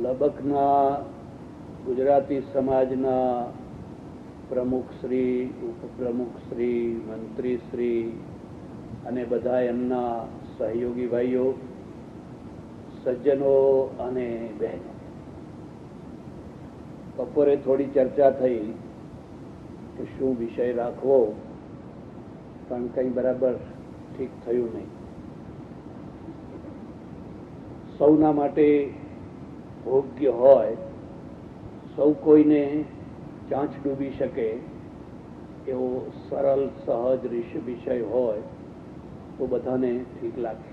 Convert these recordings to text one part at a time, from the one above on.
લબકના ગુજરાતી સમાજના પ્રમુખશ્રી, ઉપપ્રમુખશ્રી, મંત્રીશ્રી અને બધા એમના સહયોગી ભાઈઓ, સજ્જનો અને બહેનો, બપોરે થોડી ચર્ચા થઈ કે શું વિષય રાખવો, પણ કંઈ બરાબર ઠીક થયું નહીં. સૌના માટે ભોગ્ય હોય, સૌ કોઈને ચાંચ ડૂબી શકે એવો સરળ સહજ વિષય હોય તો બધાને ઠીક લાગે.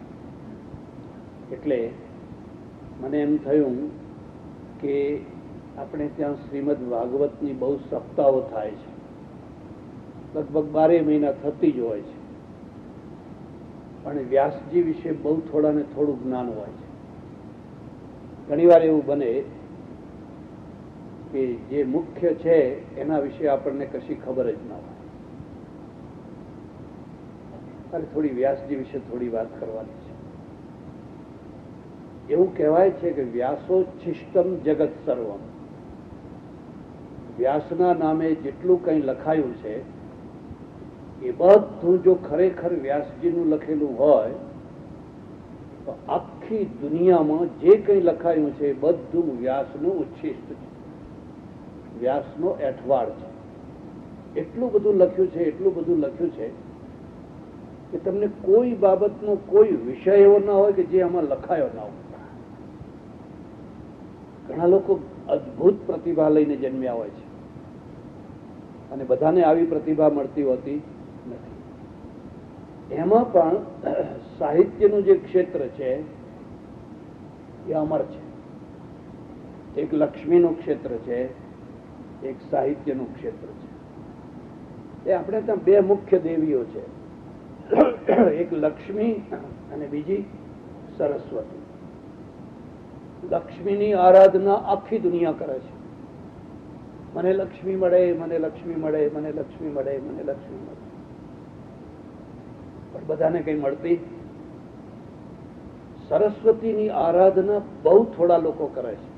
એટલે મને એમ થયું કે આપણે ત્યાં શ્રીમદ ભાગવતની બહુ સપ્તાહો થાય છે, લગભગ 12 મહિના થતી જ હોય છે, પણ વ્યાસજી વિશે બહુ થોડાને થોડું જ્ઞાન હોય છે. ઘણીવાર એવું બને કે જે મુખ્ય છે એના વિશે આપણને કશી ખબર જ ના હોય. અને થોડી વ્યાસજી વિશે થોડી વાત કરવાની છે. એવું કહેવાય છે કે વ્યાસોચ્છિષ્ટમ જગત સર્વમ. વ્યાસના નામે જેટલું કંઈ લખાયું છે એ બધું જો ખરેખર વ્યાસજીનું લખેલું હોય તો આખી દુનિયામાં જે કંઈ લખાયું છે એ બધું વ્યાસનું ઉચ્છિષ્ટ છે, વ્યાસનો એઠવાડ છે. એટલું બધું લખ્યું છે, એટલું બધું લખ્યું છે કે તમને કોઈ બાબતનો કોઈ વિષય એવો ના હોય કે જે આમાં લખાયો ના હોય. ઘણા લોકો અદભુત પ્રતિભા લઈને જન્મ્યા હોય છે અને બધાને આવી પ્રતિભા મળતી હોતી નથી. એમાં પણ સાહિત્યનું જે ક્ષેત્ર છે એ અમર છે. એક લક્ષ્મીનું ક્ષેત્ર છે, એક સાહિત્યનું ક્ષેત્ર છે. એ આપણે ત્યાં બે મુખ્ય દેવીઓ છે, એક લક્ષ્મી અને બીજી સરસ્વતી. લક્ષ્મીની આરાધના આખી દુનિયા કરે છે. મને લક્ષ્મી મળે, મને લક્ષ્મી મળે, મને લક્ષ્મી મળે, મને લક્ષ્મી મળે. પણ બધાને કઈ મળતી. સરસ્વતીની આરાધના બહુ થોડા લોકો કરે છે,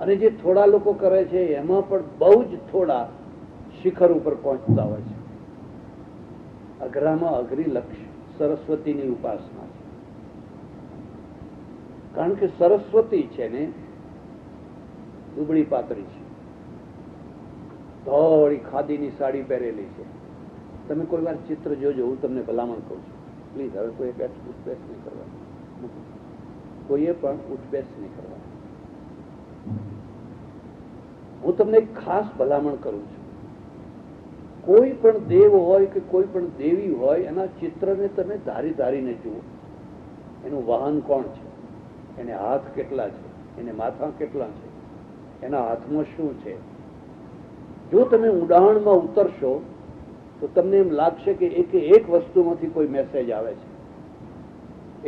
અને જે થોડા લોકો કરે છે એમાં પણ બહુ જ થોડા શિખર ઉપર પહોંચતા હોય છે. અઘરામાં અઘરી લક્ષ્ય સરસ્વતીની ઉપાસના છે. કારણ કે સરસ્વતી છે ને દુબળી પાતળી છે, ધોળી ખાદીની સાડી પહેરેલી છે. તમે કોઈ વાર ચિત્ર જોજો, હું તમને ભલામણ કહું છું. પ્લીઝ, હવે કોઈ ઉઠબેસ નહીં કરવાની, કોઈએ પણ ઉઠબેસ નહીં કરવાની. હું તમને ખાસ ભલામણ કરું છું. કોઈ પણ દેવ હોય કે કોઈ પણ દેવી હોય, એના ચિત્રને તમે ધારી ધારીને જુઓ. એનું વાહન કોણ છે, એને હાથ કેટલા છે, એને માથા કેટલા છે, એના હાથમાં શું છે. જો તમે ઊંડાણમાં ઉતરશો તો તમને એમ લાગશે કે એક વસ્તુમાંથી કોઈ મેસેજ આવે છે.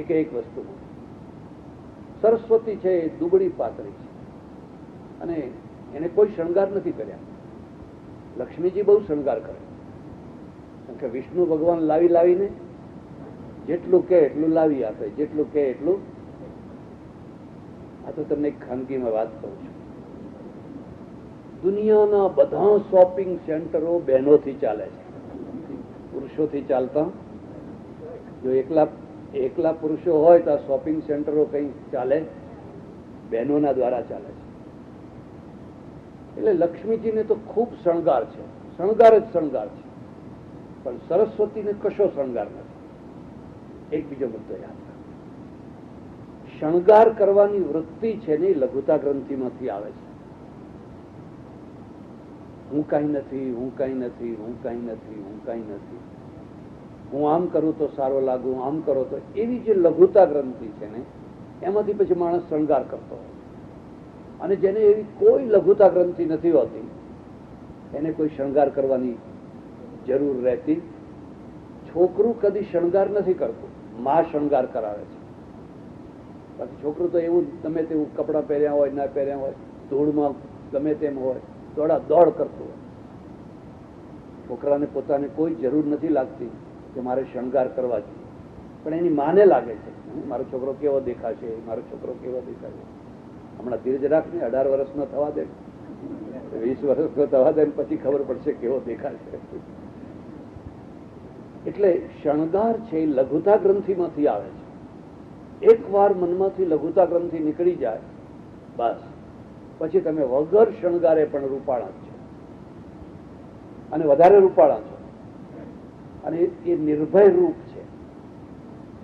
એક વસ્તુમાં સરસ્વતી છે એ દુબળી પાતળી છે અને એને કોઈ શણગાર નથી કર્યા. લક્ષ્મીજી બહુ શણગાર કરે, કારણ કે વિષ્ણુ ભગવાન લાવીને જેટલું કે એટલું લાવી આપે, જેટલું કે એટલું. આ તો તમને એક ખાનગીમાં વાત કહું છું. દુનિયાના બધા શોપિંગ સેન્ટરો બહેનોથી ચાલે છે, પુરુષોથી ચાલતા. જો એકલા પુરુષો હોય તો આ શોપિંગ સેન્ટરો કઈ ચાલે? બહેનોના દ્વારા ચાલે છે. એટલે લક્ષ્મીજીને તો ખૂબ શણગાર છે, શણગાર જ શણગાર છે. પણ સરસ્વતીને કશો શણગાર નથી. એક બીજો મુદ્દો યાદ રાખો. શણગાર કરવાની વૃત્તિ છે ને લઘુતા ગ્રંથિમાંથી આવે છે. હું કાંઈ નથી, હું કાંઈ નથી, હું કાંઈ નથી, હું કાંઈ નથી, હું આમ કરું તો સારો લાગુ, આમ કરો તો. એવી જે લઘુતા ગ્રંથિ છે ને એમાંથી પછી માણસ શણગાર કરતો હોય. અને જેને એવી કોઈ લઘુતા ગ્રંથિ નથી હોતી એને કોઈ શણગાર કરવાની જરૂર રહેતી. છોકરું કદી શણગાર નથી કરતું, માં શણગાર કરાવે છે. બાકી છોકરું તો એવું ગમે તેવું કપડાં પહેર્યા હોય, ના પહેર્યા હોય, ધૂળમાં ગમે તેમ હોય, દોડા દોડ કરતું હોય. છોકરાને પોતાને કોઈ જરૂર નથી લાગતી કે મારે શણગાર કરવા જોઈએ, પણ એની માને લાગે છે મારો છોકરો કેવો દેખાશે, મારો છોકરો કેવો દેખાશે. હમણાં ધીરજ રાખને, 18 વર્ષનો થવા દે, 20 વર્ષનો થવા દે, પછી ખબર પડશે કેવો દેખાશે. એટલે શણગાર છે એ લઘુતા ગ્રંથિમાંથી આવે છે. એકવાર મનમાંથી લઘુતા ગ્રંથિ નીકળી જાય બસ પછી તમે વગર શણગારે પણ રૂપાળા છે, અને વધારે રૂપાળા છો. અને એ નિર્ભય રૂપ છે.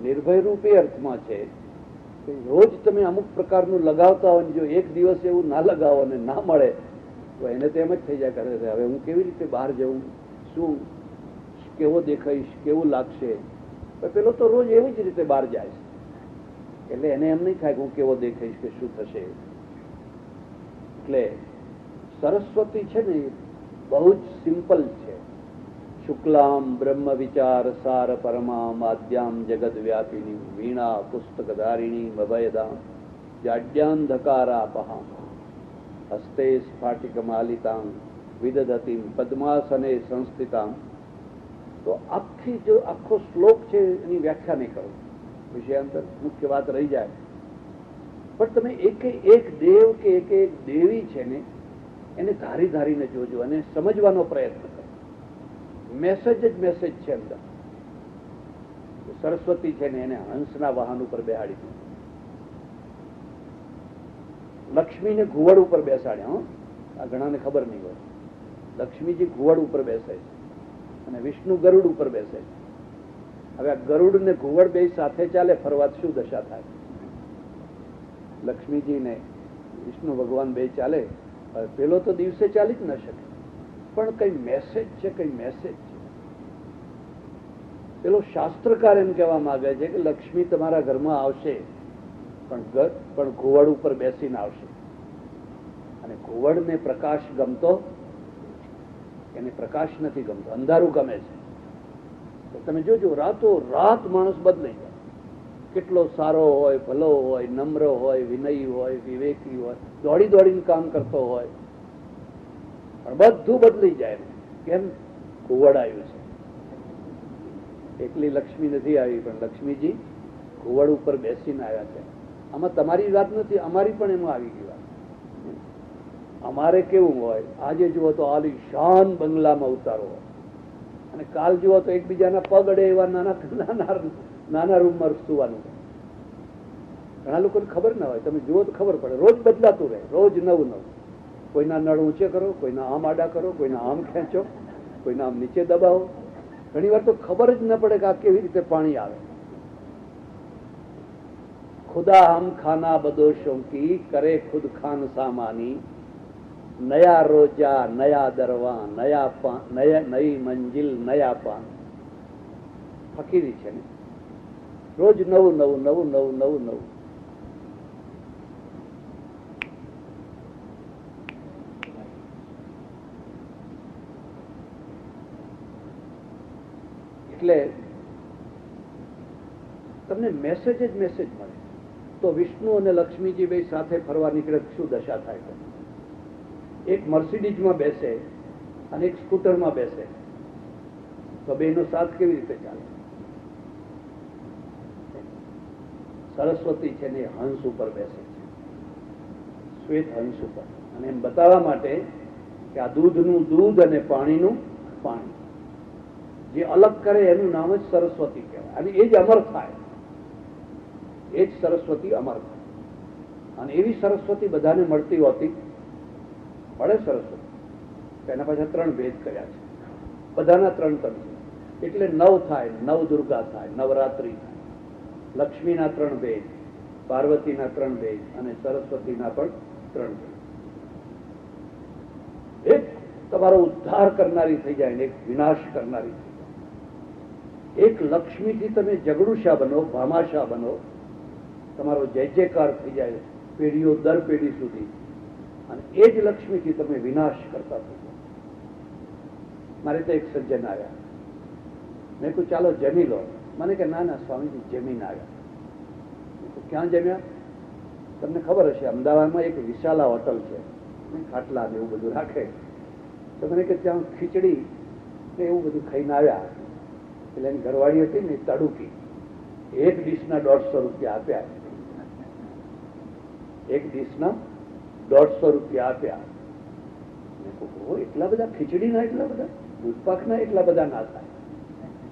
નિર્ભય રૂપ એ અર્થમાં છે કે રોજ તમે અમુક પ્રકારનું લગાવતા હોય, જો એક દિવસ એવું ના લગાવો અને ના મળે તો એને તો એમ જ થઈ જાય કરે છે, હવે હું કેવી રીતે બહાર જઉં, શું કેવો દેખાઈશ, કેવું લાગશે. પેલો તો રોજ એવી જ રીતે બહાર જાય છે, એટલે એને એમ નહીં થાય કે હું કેવો દેખાઈશ કે શું થશે. એટલે સરસ્વતી છે ને બહુ જ સિમ્પલ છે. શુક્લામ બ્રહ્મ વિચાર સાર પરમામ આદ્યામ જગદ વ્યાપિની વીણા પુસ્તકધારિણી અભયદામ જાડ્યાંધકારાપહામ હસ્તે સ્ફાટિકમાલિતામ વિદધતિમ પદ્માસને સંસ્થિતામ. તો આખી જો આખો શ્લોક છે એની વ્યાખ્યા નહીં કરું, વિષયાંતર મુખ્ય વાત રહી જાય. પણ તમે એક એક દેવ કે એક એક દેવી છે ને એને ધારી ધારીને જોજો અને સમજવાનો પ્રયત્ન કરો. મેસેજ જ મેસેજ છે અંદર. સરસ્વતી છે ને એને હંસના વાહન ઉપર બેહાડી દીધું, લક્ષ્મીને ઘુવડ ઉપર બેસાડ્યા. આ ઘણાને ખબર નહીં હોય, લક્ષ્મીજી ઘુવડ ઉપર બેસે છે અને વિષ્ણુ ગરુડ ઉપર બેસે છે. હવે આ ગરુડ ને ઘુવડ બે સાથે ચાલે ફરવા શું દશા થાય? લક્ષ્મીજી ને વિષ્ણુ ભગવાન બે ચાલે, પેલો તો દિવસે ચાલી જ ન શકે. પણ કઈ મેસેજ છે, કઈ મેસેજ છે. પેલો શાસ્ત્રકાર એમ કહેવા માંગે છે કે લક્ષ્મી તમારા ઘરમાં આવશે પણ ઘુવડ ઉપર બેસીને આવશે. અને ઘુવડને પ્રકાશ ગમતો, એને પ્રકાશ નથી ગમતો, અંધારું ગમે છે. તો તમે જોજો રાતો રાત માણસ બદલાઈ જાય. કેટલો સારો હોય, ભલો હોય, નમ્ર હોય, વિનયી હોય, વિવેકી હોય, દોડી દોડીને કામ કરતો હોય, પણ બધું બદલી જાય. કેમ? ઘુવડ આવ્યું છે. એકલી લક્ષ્મી નથી આવી, પણ લક્ષ્મીજી ઘુવડ ઉપર બેસીને આવ્યા છે. આમાં તમારી વાત નથી, અમારી પણ એમાં આવી ગઈ વાત. અમારે કેવું હોય, આજે જુઓ તો આલીશાન બંગલામાં ઉતારો હોય, અને કાલ જુઓ તો એકબીજાના પગ અડે એવા નાના રૂમમાં સુવાનું. ઘણા લોકોને ખબર ના હોય, તમે જુઓ તો ખબર પડે. રોજ બદલાતું રહે, રોજ નવું નવું. કોઈના નળ ઊંચે કરો, કોઈના આમ આડા કરો, કોઈના આમ ખેંચો, કોઈના આમ નીચે દબાવો. ઘણી વાર તો ખબર જ ન પડે કે આ કેવી રીતે પાણી આવે. ખુદા હમ ખાના બદોશો કી કરે ખુદ ખાન સામાની નયા રોજા નયા દરવા નઈ મંજિલ નયા પાન. ફકીરી છે ને, રોજ નવું નવું નવું નવું નવું નવું. એટલે તમને મેસેજ જ મેસેજ મળે. તો વિષ્ણુ અને લક્ષ્મીજી બે સાથે ફરવા નીકળે શું દશા થાય? એક મર્સિડીઝમાં બેસે અને એક સ્કૂટરમાં બેસે તો બેનો સાથ કેવી રીતે ચાલે? સરસ્વતી છે ને હંસ ઉપર બેસે છે, શ્વેત હંસ ઉપર. અને એમ બતાવવા માટે કે આ દૂધનું દૂધ અને પાણીનું પાણી જે અલગ કરે એનું નામ જ સરસ્વતી કહેવાય. અને એ જ અમર થાય, એ જ સરસ્વતી અમર થાય. અને એવી સરસ્વતી બધાને મળતી હોતી મળે સરસ્વતી. એના પાછળ 3 ભેદ કર્યા છે, બધાના 3 તત્વ. એટલે 9 થાય, 9 દુર્ગા થાય, નવરાત્રી થાય. લક્ષ્મીના 3 ભેદ, પાર્વતીના 3 ભેદ અને સરસ્વતીના પણ 3 ભેદ. એક તમારો ઉદ્ધાર કરનારી થઈ જાય ને એક વિનાશ કરનારી થઈ જાય. એક લક્ષ્મીથી તમે જગડુશા બનો, ભામાશા બનો, તમારો જય જયકાર થઈ જાય પેઢીઓ દર પેઢી સુધી. અને એ જ લક્ષ્મીથી તમે વિનાશ કરતા થઈ જાઓ. મારે તો એક સજ્જન આવ્યા, મેં કહ્યું ચાલો જમી લો. મને કે ના ના સ્વામીજી જમીને આવ્યા. ક્યાં જમ્યા? તમને ખબર હશે અમદાવાદમાં એક વિશાલા હોટલ છે, ખાટલા ને એવું બધું રાખે. તો મને કે ત્યાં ખીચડી ને એવું બધું ખાઈને આવ્યા. એટલે એની ઘરવાળી હતી ને તડુકી, એક ડીશના 150 રૂપિયા આપ્યા. એક ડીશના 150 રૂપિયા આપ્યા. મેં કહ્યું એટલા બધા ખીચડીના એટલા બધા, દૂધપાકના એટલા બધા ના થાય.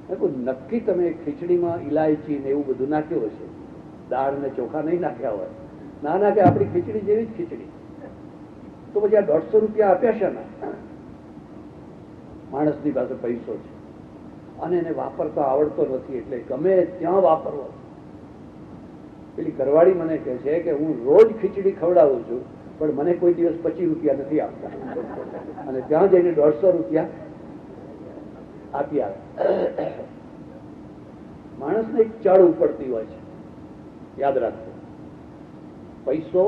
મેં કહ્યું નક્કી તમે ખીચડીમાં ઇલાયચી ને એવું બધું નાખ્યું હશે, દાળ ને ચોખા નહીં નાખ્યા હોય. ના ના કે આપણી ખીચડી જેવી જ ખીચડી. તો પછી આ 150 રૂપિયા આપ્યા છે ને? માણસની પાસે પૈસો છે અને એને વાપરતો આવડતો નથી, એટલે ગમે ત્યાં વાપરવો. પેલી ઘરવાળી મને કહે છે કે હું રોજ ખીચડી ખવડાવું છું, પણ મને કોઈ દિવસ 25 રૂપિયા નથી આપતા, અને ત્યાં જઈને 150 રૂપિયા આપી આવે. માણસને એક ચડ ઉપડતી હોય છે, યાદ રાખજો. પૈસો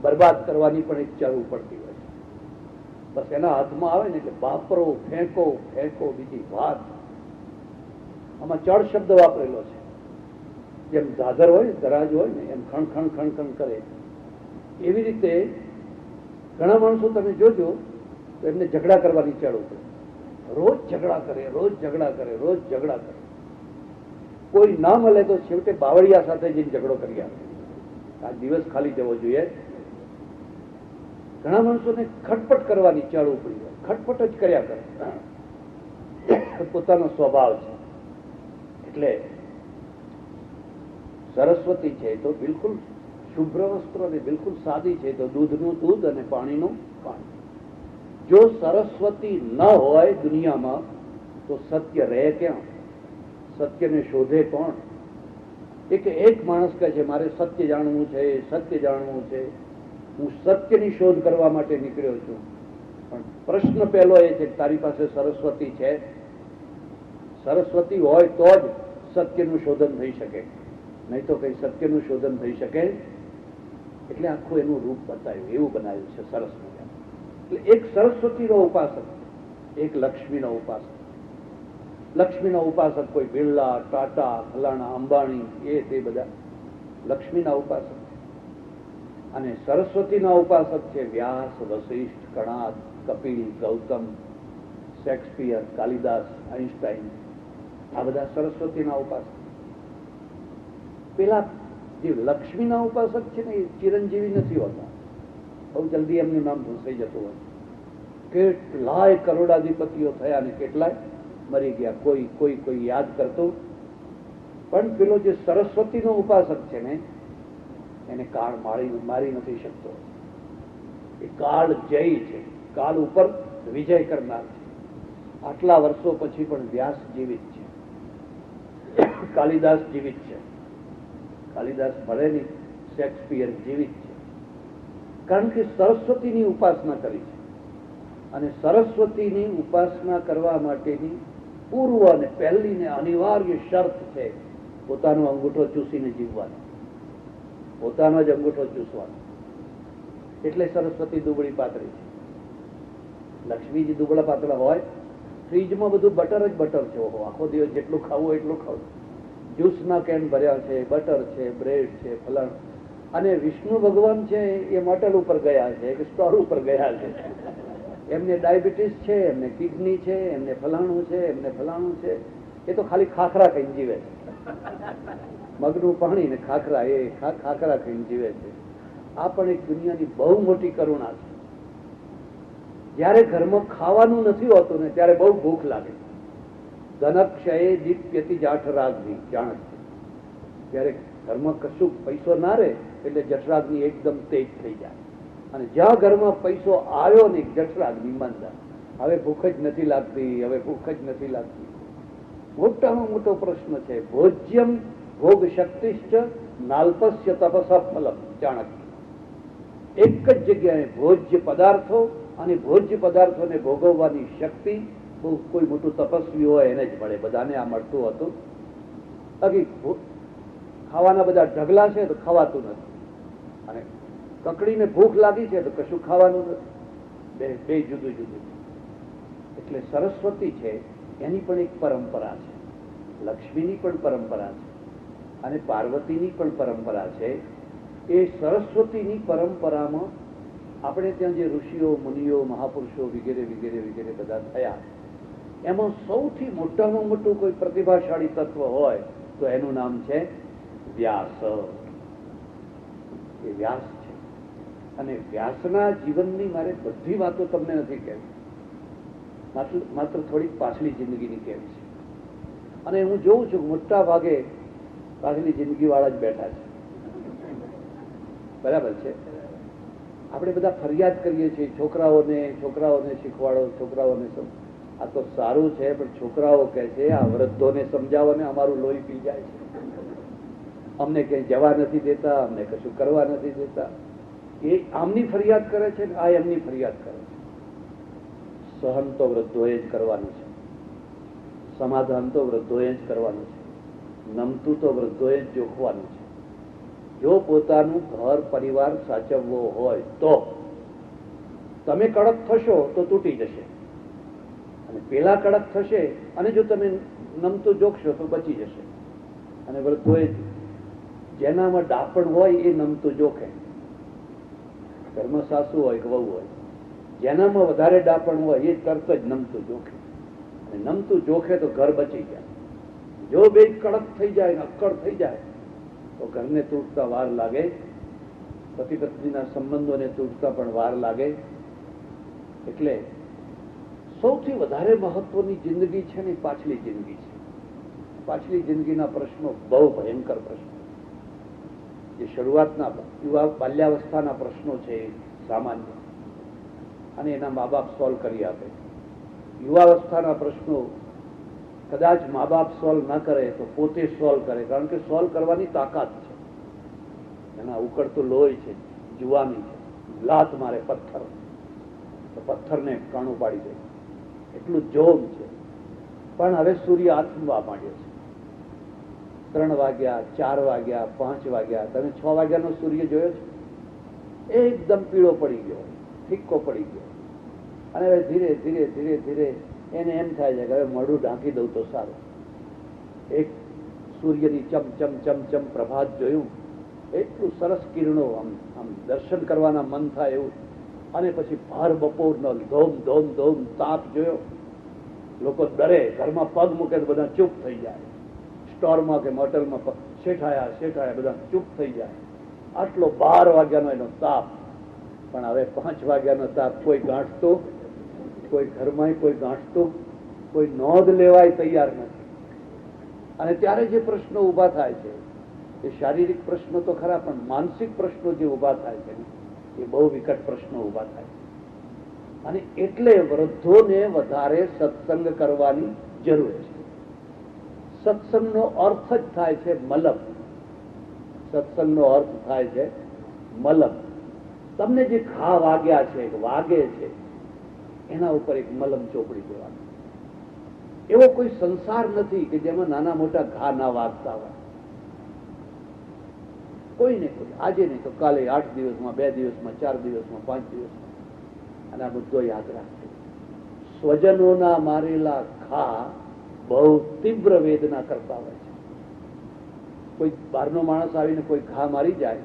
બરબાદ કરવાની પણ એક ચડ ઉપડતી હોય છે. બસ એના હાથમાં આવે ને એટલે વાપરો, ફેંકો ફેંકો, બીજી વાત. આમાં ચડ શબ્દ વાપરેલો છે. જેમ ધાધર હોય, દરાજ હોય ને, એમ ખણ ખણ ખણ ખણ કરે. એવી રીતે ઘણા માણસો તમે જોજો તો એમને ઝઘડા કરવાની ચડ ઉપડે. રોજ ઝઘડા કરે, રોજ ઝઘડા કરે, રોજ ઝઘડા કરે. કોઈ ના મળે તો છેવટે બાવળિયા સાથે જઈને ઝઘડો કરી આવે. આ દિવસ ખાલી જવો જોઈએ. ઘણા માણસોને ખટપટ કરવાની ચડ ઉપડી હોય, ખટપટ જ કર્યા કરે, પોતાનો સ્વભાવ છે. એટલે સરસ્વતી છે તો બિલકુલ શુભ્ર વસ્ત્ર અને બિલકુલ સાદી છે તો દૂધનું દૂધ અને પાણીનું પાણી. જો સરસ્વતી ન હોય દુનિયામાં તો સત્ય રહે ક્યાં? સત્યને શોધે કોણ? એક માણસ કહે છે મારે સત્ય જાણવું છે, સત્ય જાણવું છે, હું સત્યની શોધ કરવા માટે નીકળ્યો છું. પણ પ્રશ્ન પહેલો એ છે કે તારી પાસે સરસ્વતી છે? સરસ્વતી હોય તો જ સત્યનું શોધન થઈ શકે, નહીં તો કઈ સત્યનું શોધન થઈ શકે? એટલે આખું એનું રૂપ બતાવ્યું, એવું બનાવ્યું છે સરસ મજા. એટલે એક સરસ્વતીનો ઉપાસક, એક લક્ષ્મીનો ઉપાસક. લક્ષ્મીના ઉપાસક કોઈ બિરલા, ટાટા, ફલાણા, અંબાણી, એ તે બધા લક્ષ્મીના ઉપાસક. અને સરસ્વતીના ઉપાસક છે વ્યાસ, વશિષ્ઠ, કણાદ, કપિલ, ગૌતમ, શેક્સપિયર, કાલિદાસ, આઈન્સ્ટાઈન, આ બધા સરસ્વતીના ઉપાસક. પેલા જે લક્ષ્મીના ઉપાસક છે ને એ ચિરંજીવી નથી હોતા, બહુ જલ્દી એમનું નામ ભૂસાઈ જતું હોય. કેટલાય કરોડાધિપતિઓ થયા ને કેટલાય મરી ગયા, કોઈ કોઈ કોઈ યાદ કરતું. પણ પેલો જે સરસ્વતીનો ઉપાસક છે ને એને કાળ મારી નથી શકતો. એ કાળ જય છે, કાળ ઉપર વિજય કરનાર છે. આટલા વર્ષો પછી પણ વ્યાસ જીવિત છે, કાલિદાસ જીવિત છે. કાલિદાસ ભલે નહીં, શેક્સપિયર જીવિત છે, કારણ કે સરસ્વતીની ઉપાસના કરી છે. અને સરસ્વતીની ઉપાસના કરવા માટેની પૂર્વ અને પહેલી ને અનિવાર્ય શરત છે પોતાનો અંગૂઠો ચૂસીને જીવવાનો, પોતાનો જ અંગૂઠો ચૂસવાનો. એટલે સરસ્વતી દુબળી પાતળી છે. લક્ષ્મીજી દુબળા પાતળા હોય. ફ્રીજમાં બધું બટર જ બટર છે. ઓહો, આખો દિવસ જેટલું ખાવું એટલું ખાવું. જ્યુસના કેન ભર્યા છે, બટર છે, બ્રેડ છે, ફલાણ. અને વિષ્ણુ ભગવાન છે એ મટલ ઉપર ગયા છે કે સ્ટોર ઉપર ગયા છે. એમને ડાયાબિટીસ છે, એમને કિડની છે, એમને ફલાણું છે, એમને ફલાણું છે. એ તો ખાલી ખાખરા ખાઈને જીવે છે. મગનું પાણી ને ખાખરા, એ ખાખરા ખાઈને જીવે છે. આ પણ એક દુનિયાની બહુ મોટી કરુણા છે. જયારે ઘરમાં ખાવાનું નથી હોતું ને ત્યારે બહુ ભૂખ લાગે. ધનક્ષયે દીપ્યતિ જાઠરાગ્નિ, જાણ છે. જયારે ઘરમાં કશું પૈસો ના રહે એટલે જઠરાગ્નિ એકદમ તેજ થઈ જાય. અને જ્યાં ઘરમાં પૈસો આવ્યો ને જઠરાગ્નિ મંદ. હવે ભૂખ જ નથી લાગતી, હવે ભૂખ જ નથી લાગતી. મોટામાં મોટો પ્રશ્ન છે. ભોજ્યમ ભોગ શક્તિશ્ચ નાલ્પસ્ય તપસા ફલમ, ચાણક્ય. એક જ જગ્યાએ ભોજ્ય પદાર્થો અને ભોજ્ય પદાર્થોને ભોગવવાની શક્તિ બહુ કોઈ મોટું તપસ્વી હોય એને જ મળે. બધાને આ મળતું હતું. બાકી ખાવાના બધા ઢગલા છે તો ખવાતું નથી, અને કકડીને ભૂખ લાગી છે તો કશું ખાવાનું નથી. બે જુદું જુદું. એટલે સરસ્વતી છે એની પણ એક પરંપરા છે, લક્ષ્મીની પણ પરંપરા છે, અને પાર્વતીની પણ પરંપરા છે. એ સરસ્વતીની પરંપરામાં આપણે ત્યાં જે ઋષિઓ, મુનિઓ, મહાપુરુષો વગેરે વગેરે વગેરે બધા થયા, એમાં સૌથી મોટામાં મોટું કોઈ પ્રતિભાશાળી તત્વ હોય તો એનું નામ છે વ્યાસ. એ વ્યાસ છે. અને વ્યાસના જીવનની મારે બધી વાતો તમને નથી કહેવી, માત્ર થોડીક પાછલી જિંદગીની કહેવી છે. અને હું જોઉં છું મોટા ભાગે પાછલી જિંદગી વાળા જ બેઠા છે. બરાબર છે. આપણે બધા ફરિયાદ કરીએ છીએ છોકરાઓને શીખવાડો, છોકરાઓને આ તો સારું છે, પણ છોકરાઓ કહે છે આ વૃદ્ધોને સમજાવો ને અમારું લોહી પી જાય છે, અમને ક્યાંય જવા નથી દેતા, અમને કશું કરવા નથી દેતા. એ આમની ફરિયાદ કરે છે ને આ એમની ફરિયાદ કરે છે. સહન તો વૃદ્ધોએ જ કરવાનું છે, સમાધાન તો વૃદ્ધોએ જ કરવાનું છે, નમતું તો વૃદ્ધોએ જ જોખવાનું છે. જો પોતાનું ઘર પરિવાર સાચવવો હોય તો તમે કડક થશો તો તૂટી જશે, અને પેલા કડક થશે અને જો તમે નમતું જોખશો તો બચી જશે. અને વૃદ્ધોએ જેનામાં ડાપણ હોય એ નમતું જોખે. ઘરમાં સાસુ હોય કે વહુ હોય, જેનામાં વધારે ડાપણ હોય એ તરત જ નમતું જોખે, અને નમતું જોખે તો ઘર બચી જાય. જો બે કડક થઈ જાય ને અક્કડ થઈ જાય તો ઘરને તૂટતા વાર લાગે, પતિ પત્નીના સંબંધોને તૂટતા પણ વાર લાગે. એટલે સૌથી વધારે મહત્વની જિંદગી છે ને પાછલી જિંદગી છે. પાછલી જિંદગીના પ્રશ્નો બહુ ભયંકર પ્રશ્નો, જે શરૂઆતના બાલ્યાવસ્થાના પ્રશ્નો છે એ સામાન્ય, અને એના મા બાપ સોલ્વ કરી આપે. યુવાવસ્થાના પ્રશ્નો કદાચ મા બાપ સોલ્વ ન કરે તો પોતે સોલ્વ કરે, કારણ કે સોલ્વ કરવાની તાકાત છે. એના ઉકળતું લોહી છે, જુવાની છે, લાત મારે પથ્થર તો પથ્થરને કાણું પાડી દે એટલું જોમ છે. પણ હવે સૂર્ય આથમવા માંડ્યો છે. 3 વાગ્યા, 4 વાગ્યા, 5 વાગ્યા, તમે 6 વાગ્યાનો સૂર્ય જોયો છે? એકદમ પીળો પડી ગયો, ફિક્કો પડી ગયો, અને હવે ધીરે ધીરે ધીરે ધીરે એને એમ થાય છે કે હવે મોઢું ઢાંકી દઉં તો સારું. એક સૂર્યની ચમ ચમ ચમ ચમ પ્રભાત જોયું, એટલું સરસ કિરણો, આમ દર્શન કરવાના મન થાય એવું. અને પછી ભર બપોરનો ધોમ ધોમ ધોમ તાપ જોયો. લોકો ડરે, ઘરમાં પગ મૂકે તો બધા ચૂપ થઈ જાય, સ્ટોરમાં કે હોટલમાં શેઠાયા બધા ચૂપ થઈ જાય. આટલો 12 વાગ્યાનો એનો તાપ. પણ હવે 5 વાગ્યાનો તાપ કોઈ ગાંઠતો, કોઈ ઘરમાં કોઈ ગાંઠતું, કોઈ નોંધ લેવાય તૈયાર નથી. અને ત્યારે જે પ્રશ્નો ઉભા થાય છે એ શારીરિક પ્રશ્નો તો ખરા, પણ માનસિક પ્રશ્નો જે ઉભા થાય છે એ બહુ વિકટ પ્રશ્નો ઉભા થાય છે. અને એટલે વૃદ્ધોને વધારે સત્સંગ કરવાની જરૂર છે. સત્સંગનો અર્થ જ થાય છે મલમ. સત્સંગનો અર્થ થાય છે મલમ. તમને જે ઘા વાગ્યા છે, વાગે છે, એના ઉપર એક મલમ ચોપડી દેવાનું. એવો કોઈ સંસાર નથી કે જેમાં નાના મોટા ઘા ના વાગતા હોય. કોઈને કોઈ, આજે નહીં તો કાલે, 8 દિવસમાં, 2 દિવસમાં, 4 દિવસમાં, 5 દિવસમાં. અને આ બધો યાદ રાખજો. સ્વજનોના મારેલા ઘા બહુ તીવ્ર વેદના કરતા હોય છે. કોઈ બહારનો માણસ આવીને કોઈ ઘા મારી જાય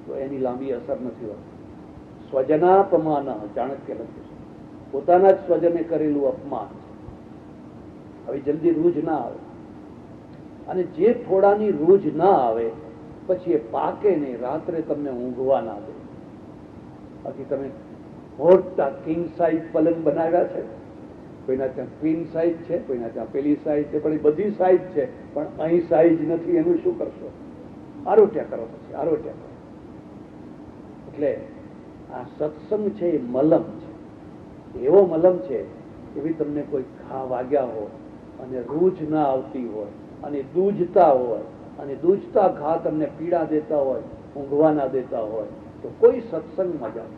તો એની લાંબી અસર નથી હોતી. સ્વજનાપમાન, ચાણક્ય લખ્યું છે, પોતાના જ સ્વજને કરેલું અપમાન છે. હવે જલ્દી રૂજ ના આવે, અને જે ફોડાની રૂજ ના આવે પછી એ પાકે નહીં, રાત્રે તમને ઊંઘવા ના દે. બાકી તમે મોટા કિંગ સાઇઝ પલંગ બનાવ્યા છે, કોઈના ત્યાં ક્વીન સાઇઝ છે, કોઈના ત્યાં પેલી સાઇઝ છે, પણ એ બધી સાઇઝ છે, પણ અહીં સાઇઝ નથી, એનું શું કરશો? આરોટ્યા કરો, પછી આરોટ્યા કરો. એટલે આ સત્સંગ છે એ મલમ છે, એવો મલમ છે એવી તમને કોઈ ઘા વાગ્યા હોય અને રૂજ ના આવતી હોય અને દૂજતા હોય, અને દૂજતા ઘા તમને પીડા દેતા હોય, ઊંઘવા ના દેતા હોય, તો કોઈ સત્સંગમાં જાઓ.